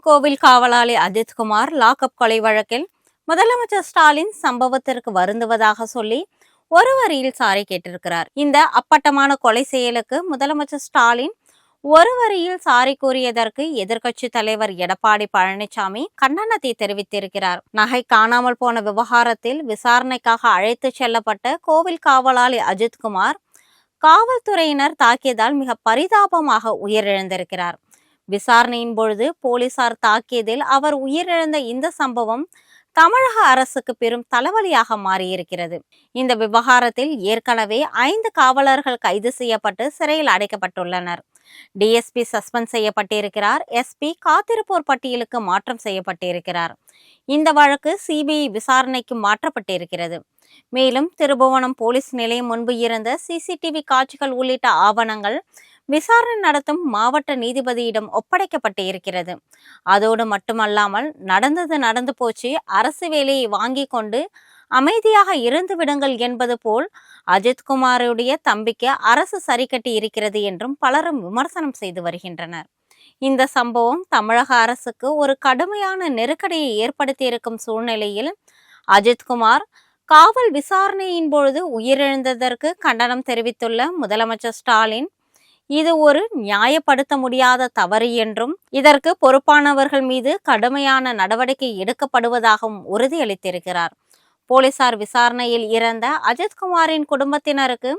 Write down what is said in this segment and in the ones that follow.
கோவில் காவலாளி அஜித்குமார் லாக்அப் கொலை வழக்கில் முதலமைச்சர் ஸ்டாலின் சம்பவத்திற்கு வருந்துவதாக சொல்லி ஒரு வரியில் சாரி கேட்டிருக்கிறார். இந்த அப்பட்டமான கொலை செயலுக்கு முதலமைச்சர் ஸ்டாலின் ஒரு வரியில் சாரி கூறியதற்கு எதிர்க்கட்சி தலைவர் எடப்பாடி பழனிசாமி கண்டனத்தை தெரிவித்திருக்கிறார். நகை காணாமல் போன விவகாரத்தில் விசாரணைக்காக அழைத்து செல்லப்பட்ட கோவில் காவலாளி அஜித்குமார் காவல்துறையினர் தாக்கியதால் மிக பரிதாபமாக உயிரிழந்திருக்கிறார். விசாரணையின் பொழுது போலீசார் தாக்கியதில் அவர் உயிரிழந்த இந்த சம்பவம் தமிழக அரசுக்கு பெரும் தலைவலியாக மாறியிருக்கிறது. இந்த விவகாரத்தில் ஏற்கனவே 5 காவலர்கள் கைது செய்யப்பட்டு சிறையில் அடைக்கப்பட்டுள்ளனர். டிஎஸ்பி சஸ்பெண்ட் செய்யப்பட்டிருக்கிறார். எஸ்பி காத்திருப்போர் பட்டியலுக்கு மாற்றம் செய்யப்பட்டிருக்கிறார். இந்த வழக்கு சிபிஐ விசாரணைக்கு மாற்றப்பட்டிருக்கிறது. மேலும் திருபுவனம் போலீஸ் நிலையம் முன்பு இருந்த சிசிடிவி காட்சிகள் உள்ளிட்ட ஆவணங்கள் விசாரணை நடத்தும் மாவட்ட நீதிபதியிடம் ஒப்படைக்கப்பட்டு இருக்கிறது. அதோடு மட்டுமல்லாமல் நடந்தது நடந்து போச்சு, அரசு வேலையை வாங்கி கொண்டு அமைதியாக இருந்து விடுங்கள் என்பது போல் அஜித்குமாருடைய தம்பிக்கு அரசு சரி கட்டி இருக்கிறது என்றும் பலரும் விமர்சனம் செய்து வருகின்றனர். இந்த சம்பவம் தமிழக அரசுக்கு ஒரு கடுமையான நெருக்கடியை ஏற்படுத்தி இருக்கும் சூழ்நிலையில் அஜித்குமார் காவல் விசாரணையின் பொழுது உயிரிழந்ததற்கு கண்டனம் தெரிவித்துள்ள முதலமைச்சர் ஸ்டாலின் இது ஒரு நியாயப்படுத்த முடியாத தவறு என்றும் இதற்கு பொறுப்பானவர்கள் மீது கடுமையான நடவடிக்கை எடுக்கப்படுவதாகவும் உறுதியளித்திருக்கிறார். போலீசார் விசாரணையில் இறந்த அஜித்குமாரின் குடும்பத்தினருக்கு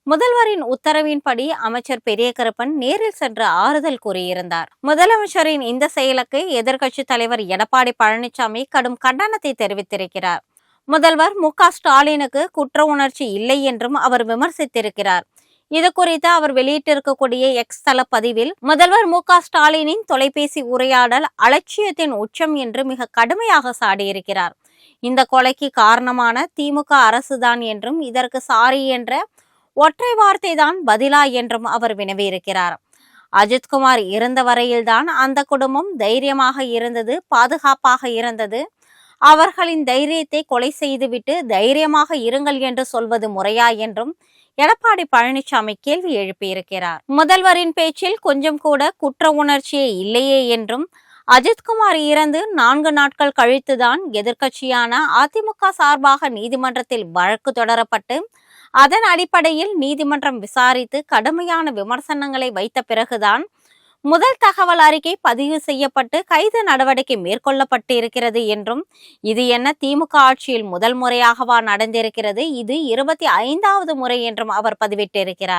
முதல்வரின் உத்தரவின்படி அமைச்சர் பெரியகருப்பன் நேரில் சென்று ஆறுதல் கூறியிருந்தார். முதலமைச்சரின் இந்த செயலுக்கு எதிர்க்கட்சி தலைவர் எடப்பாடி பழனிசாமி கடும் கண்டனத்தை தெரிவித்திருக்கிறார். முதல்வர் மு.க.ஸ்டாலினுக்கு குற்ற உணர்ச்சி இல்லை என்றும் அவர் விமர்சித்திருக்கிறார். இது குறித்து அவர் வெளியிட்டிருக்கக்கூடிய எக்ஸ் தள பதிவில் முதல்வர் மு.க.ஸ்டாலினின் தொலைபேசி உரையாடல் அலட்சியத்தின் உச்சம் என்று மிக கடுமையாக சாடியிருக்கிறார். இந்த கொலைக்கு காரணமான திமுக அரசுதான் என்றும் இதற்கு சாரி என்ற ஒற்றை வார்த்தை தான் பதிலா என்றும் அவர் வினவியிருக்கிறார். அஜித்குமார் இருந்த வரையில்தான் அந்த குடும்பம் தைரியமாக இருந்தது, பாதுகாப்பாக இருந்தது. அவர்களின் தைரியத்தை கொலை செய்துவிட்டு தைரியமாக இருங்கள் என்று சொல்வது முறையா என்றும் எடப்பாடி பழனிசாமி கேள்வி எழுப்பியிருக்கிறார். முதல்வரின் பேச்சில் கொஞ்சம் கூட குற்ற உணர்ச்சியே இல்லையே என்றும் அஜித்குமார் இறந்து 4 நாட்கள் கழித்துதான் எதிர்க்கட்சியான அதிமுக சார்பாக நீதிமன்றத்தில் வழக்கு தொடரப்பட்டு அதன் அடிப்படையில் நீதிமன்றம் விசாரித்து கடுமையான விமர்சனங்களை வைத்த பிறகுதான் முதல் தகவல் அறிக்கை பதிவு செய்யப்பட்டு கைது நடவடிக்கை மேற்கொள்ளப்பட்டு இருக்கிறது என்றும் இது என்ன திமுக ஆட்சியில் முதல் முறையாகவா நடந்திருக்கிறது, இது 25வது முறை என்றும் அவர் பதிவிட்டிருக்கிறார்.